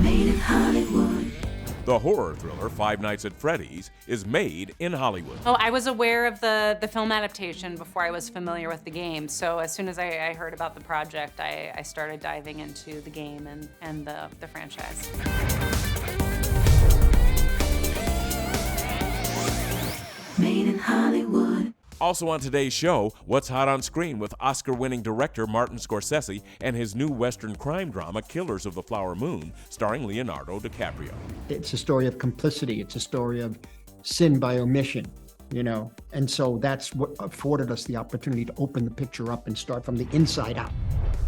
Made in Hollywood. The horror thriller Five Nights at Freddy's is made in Hollywood. Oh, I was aware of the film adaptation before I was familiar with the game. So as soon as I heard about the project, I started diving into the game and the franchise. Made in Hollywood. Also on today's show, what's hot on screen with Oscar-winning director Martin Scorsese and his new Western crime drama, Killers of the Flower Moon, starring Leonardo DiCaprio. It's a story of complicity. It's a story of sin by omission, you know? And so that's what afforded us the opportunity to open the picture up and start from the inside out.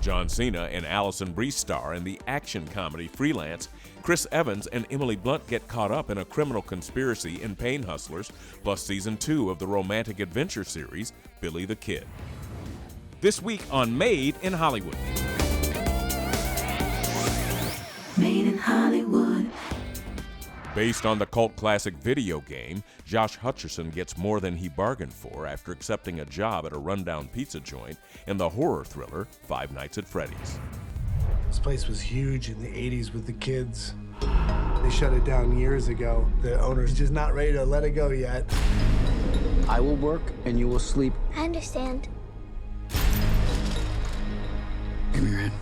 John Cena and Alison Brie star in the action comedy Freelance. Chris Evans and Emily Blunt get caught up in a criminal conspiracy in Pain Hustlers, plus season 2 of the romantic adventure series, Billy the Kid. This week on Made in Hollywood. Made in Hollywood. Based on the cult classic video game, Josh Hutcherson gets more than he bargained for after accepting a job at a rundown pizza joint in the horror thriller Five Nights at Freddy's. This place was huge in the 80s with the kids. They shut it down years ago. The owner's just not ready to let it go yet. I will work and you will sleep. I understand. Give me your hand.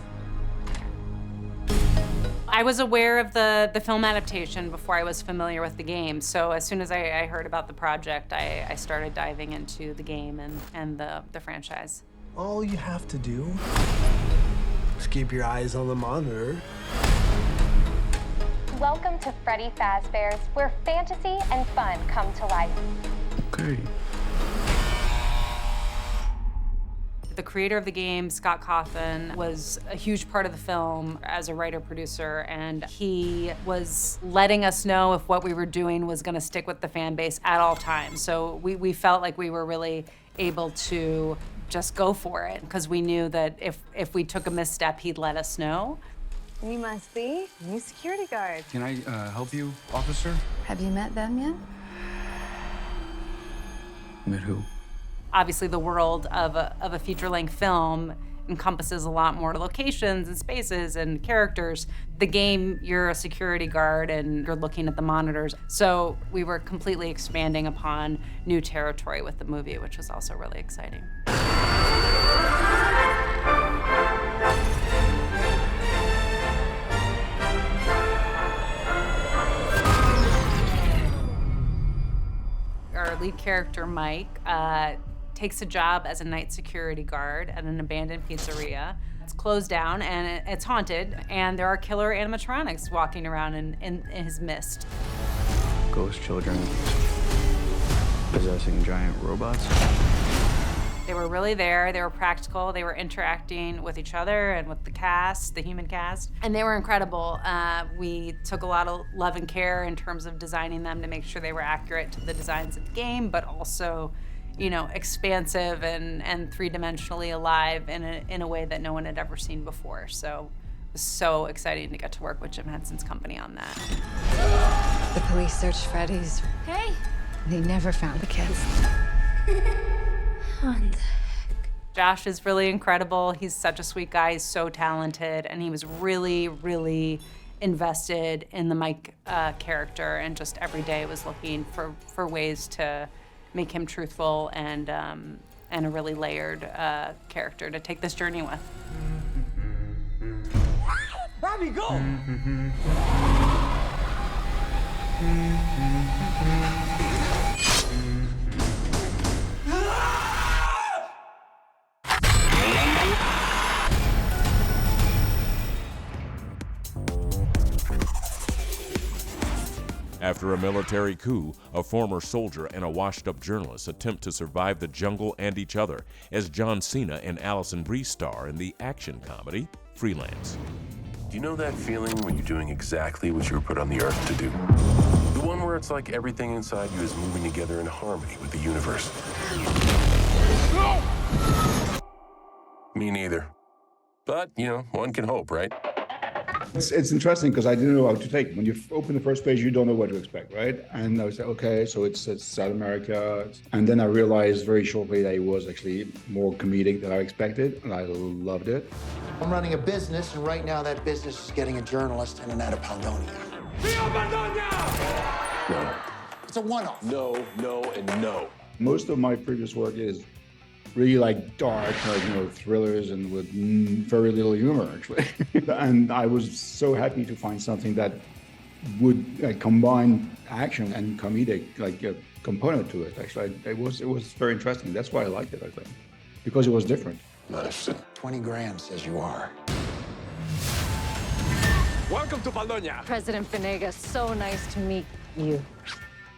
I was aware of the film adaptation before I was familiar with the game. So as soon as I heard about the project, I started diving into the game and the franchise. All you have to do is keep your eyes on the monitor. Welcome to Freddy Fazbear's, where fantasy and fun come to life. Okay. The creator of the game, Scott Cawthon, was a huge part of the film as a writer-producer, and he was letting us know if what we were doing was gonna stick with the fan base at all times. So we felt like we were really able to just go for it, because we knew that if we took a misstep, he'd let us know. You must be new security guard. Can I help you, officer? Have you met them yet? Met who? Obviously, the world of a feature-length film encompasses a lot more locations and spaces and characters. The game, you're a security guard and you're looking at the monitors. So we were completely expanding upon new territory with the movie, which was also really exciting. Our lead character, Mike, takes a job as a night security guard at an abandoned pizzeria. It's closed down and it's haunted, and there are killer animatronics walking around in his midst. Ghost children possessing giant robots. They were really there, they were practical, they were interacting with each other and with the cast, the human cast, and they were incredible. We took a lot of love and care in terms of designing them to make sure they were accurate to the designs of the game, but also, you know, expansive and three-dimensionally alive in a way that no one had ever seen before. So it was so exciting to get to work with Jim Henson's company on that. The police searched Freddy's. Hey. They never found the kids. What the heck? Josh is really incredible. He's such a sweet guy. He's so talented, and he was really, really invested in the Mike character, and just every day was looking for ways to make him truthful and a really layered character to take this journey with. Bobby, go! After a military coup, a former soldier and a washed-up journalist attempt to survive the jungle and each other as John Cena and Alison Brie star in the action comedy Freelance. Do you know that feeling when you're doing exactly what you were put on the earth to do? The one where it's like everything inside you is moving together in harmony with the universe. Me neither. But, you know, one can hope, right? It's interesting because I didn't know how to take it. When you open the first page, you don't know what to expect, right? And I was like, okay, so it's South America. And then I realized very shortly that it was actually more comedic than I expected, and I loved it. I'm running a business, and right now that business is getting a journalist and an out of Paldonia. No. It's a one-off. No, no, and no. Most of my previous work is really like dark, like, thrillers and with very little humor, actually. And I was so happy to find something that would combine action and comedic, component to it, actually. It was very interesting. That's why I liked it, I think, because it was different. Nice. 20 grand says you are. Welcome to Polonia. President Venegas, so nice to meet you.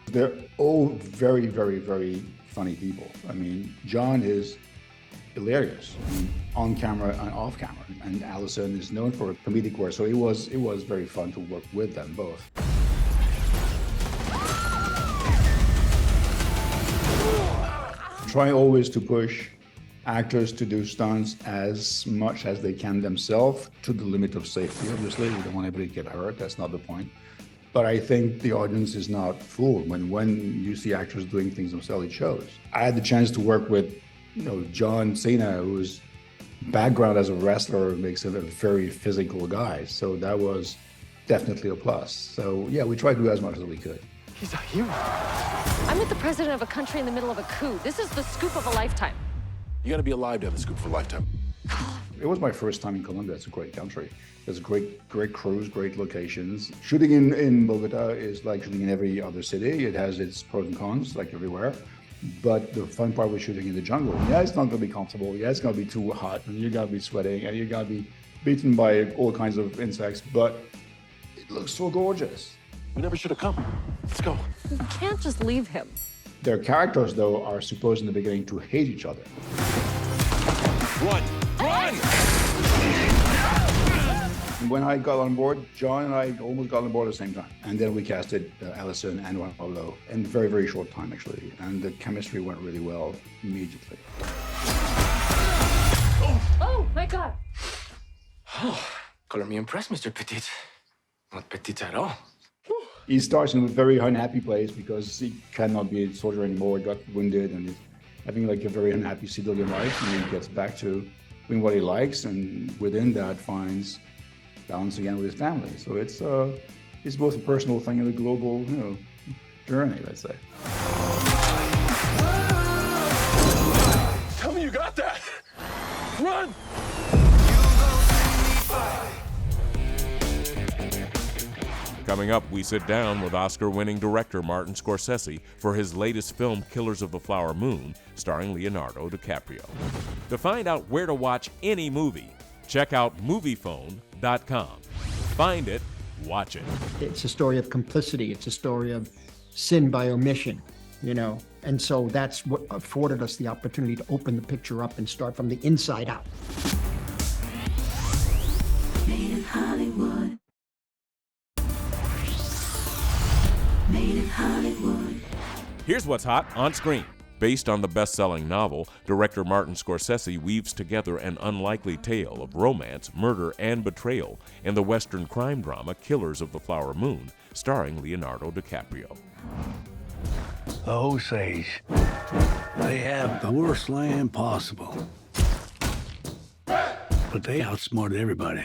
They're all very, very, very funny people. I mean, John is hilarious, on camera and off camera, and Allison is known for comedic work, so it was very fun to work with them both. Try always to push actors to do stunts as much as they can themselves, to the limit of safety, obviously. We don't want anybody to get hurt, that's not the point. But I think the audience is not fooled when you see actors doing things themselves, it shows. I had the chance to work with, John Cena, whose background as a wrestler makes him a very physical guy. So that was definitely a plus. So yeah, we tried to do as much as we could. He's a hero. I'm with the president of a country in the middle of a coup. This is the scoop of a lifetime. You gotta be alive to have the scoop for a lifetime. It was my first time in Colombia. It's a great country. There's great crews, great locations. Shooting in Bogota is like shooting in every other city. It has its pros and cons, like everywhere. But the fun part was shooting in the jungle. Yeah, it's not gonna be comfortable. Yeah, it's gonna be too hot, and you're gonna be sweating, and you're gonna be beaten by all kinds of insects, but it looks so gorgeous. We never should have come. Let's go. You can't just leave him. Their characters, though, are supposed in the beginning to hate each other. Run! Run! When I got on board, John and I almost got on board at the same time. And then we casted Allison and Juan Pablo in a very, very short time, actually. And the chemistry went really well immediately. Oh, my God. Oh, color me impressed, Mr. Petit. Not petit at all. He starts in a very unhappy place because he cannot be a soldier anymore, got wounded, and is having like a very unhappy civilian life. And he gets back to doing what he likes, and within that finds balance again with his family. So it's both a personal thing and a global, journey, let's say. Tell me you got that! Run! Coming up, we sit down with Oscar-winning director Martin Scorsese for his latest film, Killers of the Flower Moon, starring Leonardo DiCaprio. To find out where to watch any movie, check out Moviephone.com. Find it, watch it. It's a story of complicity. It's a story of sin by omission, And so that's what afforded us the opportunity to open the picture up and start from the inside out. Made in Hollywood. Made in Hollywood. Here's what's hot on screen. Based on the best-selling novel, director Martin Scorsese weaves together an unlikely tale of romance, murder, and betrayal in the Western crime drama Killers of the Flower Moon, starring Leonardo DiCaprio. The Osage, they have the worst land possible. But they outsmarted everybody.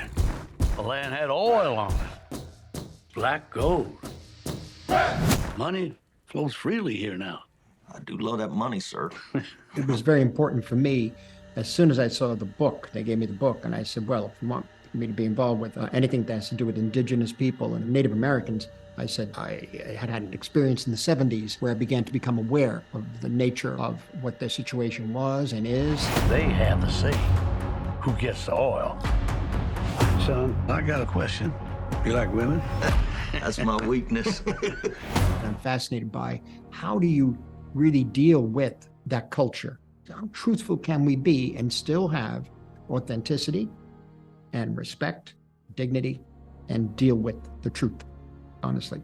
The land had oil on it, black gold. Money flows freely here now. I do love that money, sir. It was very important for me. As soon as I saw the book, they gave me the book, and I said, well, if you want me to be involved with anything that has to do with indigenous people and Native Americans, I said I had an experience in the 70s where I began to become aware of the nature of what their situation was and is. They have the say. Who gets the oil? Son, I got a question. You like women? That's my weakness. I'm fascinated by how do you really deal with that culture? How truthful can we be and still have authenticity and respect, dignity, and deal with the truth, honestly?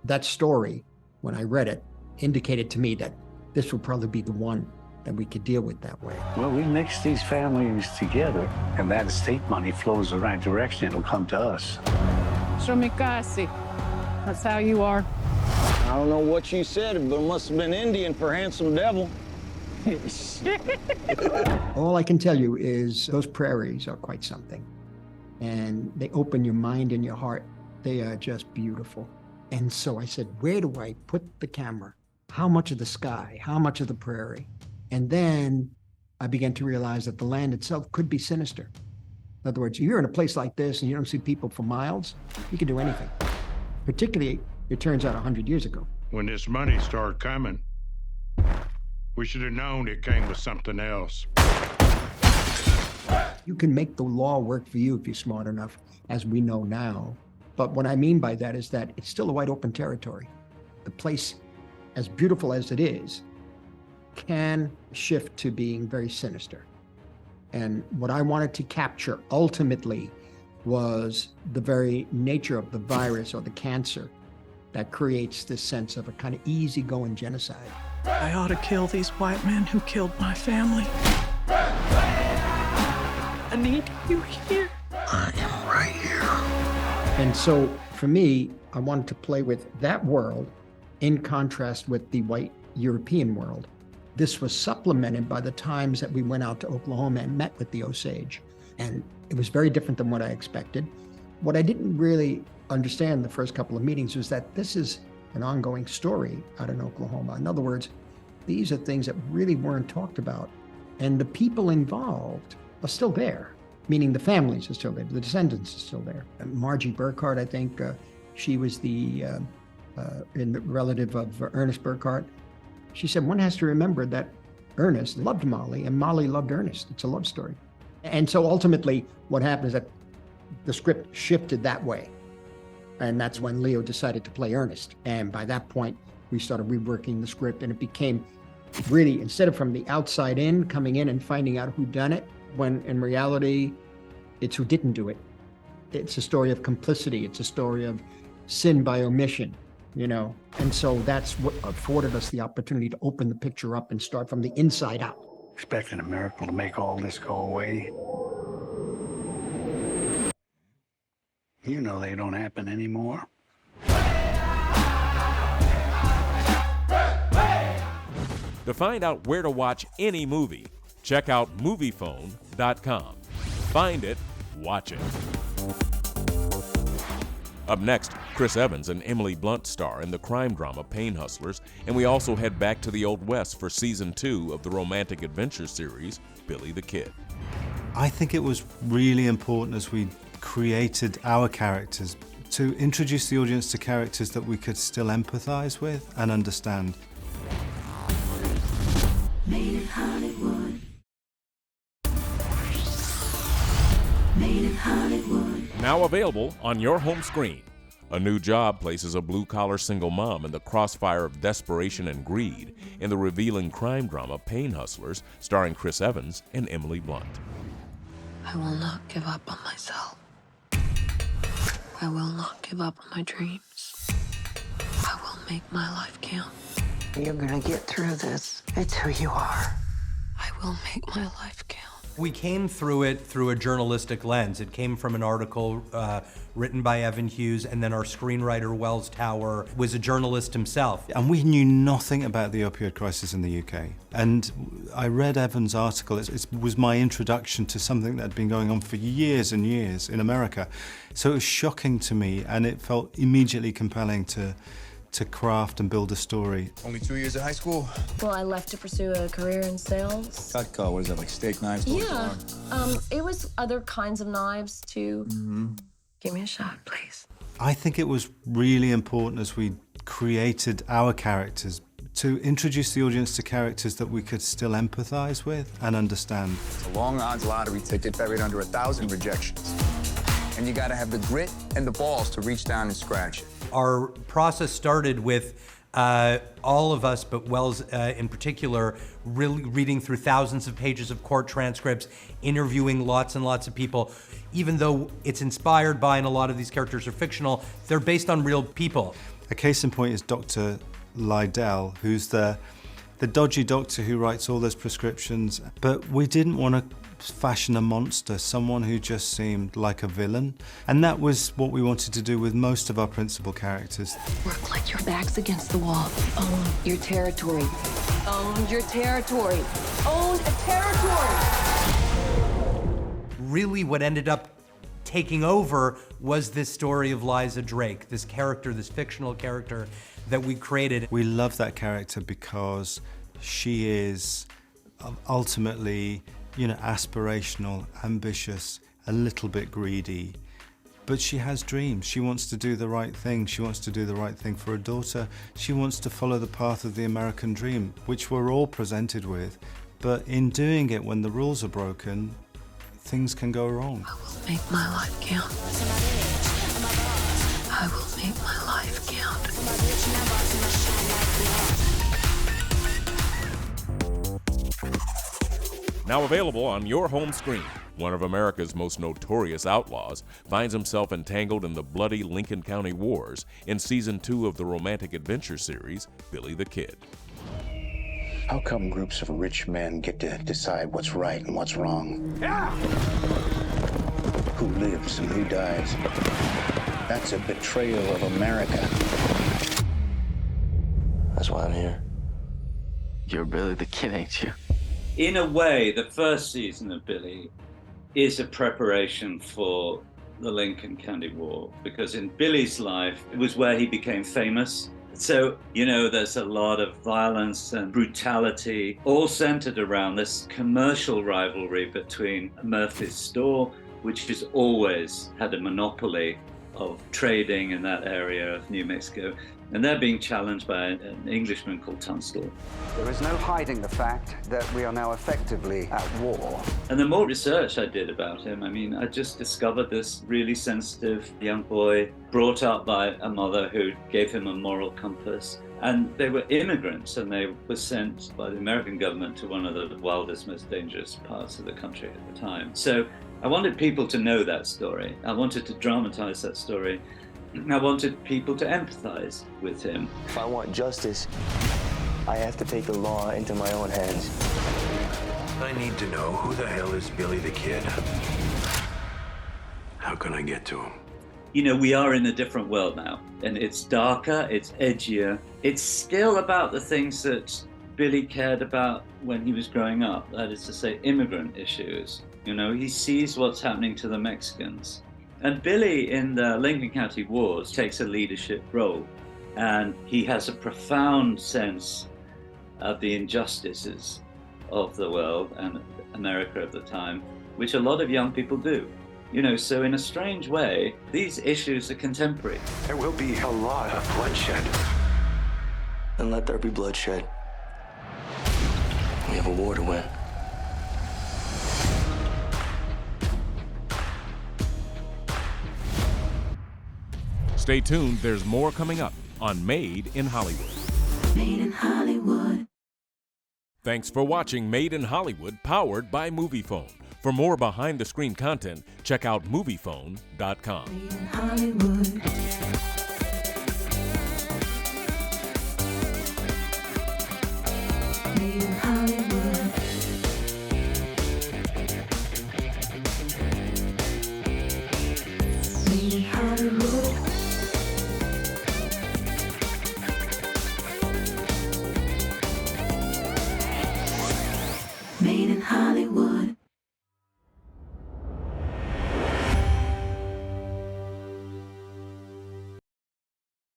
That story, when I read it, indicated to me that this would probably be the one that we could deal with that way. Well, we mix these families together, and that estate money flows the right direction. It'll come to us. Shomikasi. That's how you are. I don't know what you said, but it must have been Indian for handsome devil. All I can tell you is those prairies are quite something. And they open your mind and your heart. They are just beautiful. And so I said, where do I put the camera? How much of the sky? How much of the prairie? And then I began to realize that the land itself could be sinister. In other words, you're in a place like this and you don't see people for miles, you can do anything. Particularly, it turns out 100 years ago. When this money started coming, we should have known it came with something else. You can make the law work for you if you're smart enough, as we know now. But what I mean by that is that it's still a wide open territory. The place, as beautiful as it is, can shift to being very sinister. And what I wanted to capture ultimately was the very nature of the virus or the cancer that creates this sense of a kind of easygoing genocide. I ought to kill these white men who killed my family. I need you here. I am right here. And so for me, I wanted to play with that world in contrast with the white European world. This was supplemented by the times that we went out to Oklahoma and met with the Osage. And it was very different than what I expected. What I didn't really understand the first couple of meetings was that this is an ongoing story out in Oklahoma. In other words, these are things that really weren't talked about. And the people involved are still there, meaning the families are still there, the descendants are still there. And Margie Burkhart, I think, she was the relative of Ernest Burkhart. She said, one has to remember that Ernest loved Molly and Molly loved Ernest. It's a love story. And so ultimately what happened is that the script shifted that way. And that's when Leo decided to play Ernest. And by that point, we started reworking the script, and it became really, instead of from the outside in, coming in and finding out who done it, when in reality, it's who didn't do it. It's a story of complicity. It's a story of sin by omission, you know? And so that's what afforded us the opportunity to open the picture up and start from the inside out. Expecting a miracle to make all this go away. You know they don't happen anymore. To find out where to watch any movie, check out MoviePhone.com. Find it, watch it. Up next, Chris Evans and Emily Blunt star in the crime drama Pain Hustlers, and we also head back to the Old West for Season 2 of the romantic adventure series, Billy the Kid. I think it was really important as we created our characters to introduce the audience to characters that we could still empathize with and understand. Made in Hollywood. Made in Hollywood. Now available on your home screen. A new job places a blue-collar single mom in the crossfire of desperation and greed in the revealing crime drama Pain Hustlers, starring Chris Evans and Emily Blunt. I will not give up on myself. I will not give up on my dreams. I will make my life count. You're gonna get through this. It's who you are. I will make my life count. We came through it through a journalistic lens. It came from an article written by Evan Hughes, and then our screenwriter, Wells Tower, was a journalist himself. And we knew nothing about the opioid crisis in the UK. And I read Evan's article. It was my introduction to something that had been going on for years and years in America. So it was shocking to me, and it felt immediately compelling to craft and build a story. Only 2 years of high school? Well, I left to pursue a career in sales. Cutco, what is that, like steak knives? Yeah, it was other kinds of knives too. Mm-hmm. Give me a shot, please. I think it was really important as we created our characters to introduce the audience to characters that we could still empathize with and understand. It's a long odds lottery ticket buried under 1,000 rejections. And you gotta have the grit and the balls to reach down and scratch it. Our process started with all of us, but Wells in particular, really reading through thousands of pages of court transcripts, interviewing lots and lots of people. Even though it's inspired by, and a lot of these characters are fictional, they're based on real people. A case in point is Dr. Lydell, who's the the dodgy doctor who writes all those prescriptions. But we didn't want to fashion a monster, someone who just seemed like a villain. And that was what we wanted to do with most of our principal characters. Work like your back's against the wall. Own your territory. Own your territory. Own a territory. Really what ended up taking over was this story of Liza Drake, this character, this fictional character that we created. We love that character because she is ultimately, aspirational, ambitious, a little bit greedy, but she has dreams. She wants to do the right thing. She wants to do the right thing for her daughter. She wants to follow the path of the American dream, which we're all presented with. But in doing it, when the rules are broken, things can go wrong. I will make my life count. I will make my life count. Now available on your home screen, one of America's most notorious outlaws finds himself entangled in the bloody Lincoln County Wars in Season 2 of the romantic adventure series, Billy the Kid. How come groups of rich men get to decide what's right and what's wrong? Yeah. Who lives and who dies? That's a betrayal of America. That's why I'm here. You're Billy the Kid, ain't you? In a way, the first season of Billy is a preparation for the Lincoln County War, because in Billy's life, it was where he became famous. So, there's a lot of violence and brutality, all centered around this commercial rivalry between Murphy's store, which has always had a monopoly of trading in that area of New Mexico, and they're being challenged by an Englishman called Tunstall. There is no hiding the fact that we are now effectively at war. And the more research I did about him, I just discovered this really sensitive young boy brought up by a mother who gave him a moral compass. And they were immigrants, and they were sent by the American government to one of the wildest, most dangerous parts of the country at the time. So I wanted people to know that story. I wanted to dramatize that story. I wanted people to empathize with him. If I want justice, I have to take the law into my own hands. I need to know, who the hell is Billy the Kid? How can I get to him? We are in a different world now, and it's darker, it's edgier. It's still about the things that Billy cared about when he was growing up, that is to say, immigrant issues. He sees what's happening to the Mexicans. And Billy, in the Lincoln County Wars, takes a leadership role, and he has a profound sense of the injustices of the world and America at the time, which a lot of young people do. So in a strange way, these issues are contemporary. There will be a lot of bloodshed. And let there be bloodshed. We have a war to win. Stay tuned, there's more coming up on Made in Hollywood. Made in Hollywood. Thanks for watching Made in Hollywood, powered by MoviePhone. For more behind-the-screen content, check out MoviePhone.com. Made in Hollywood.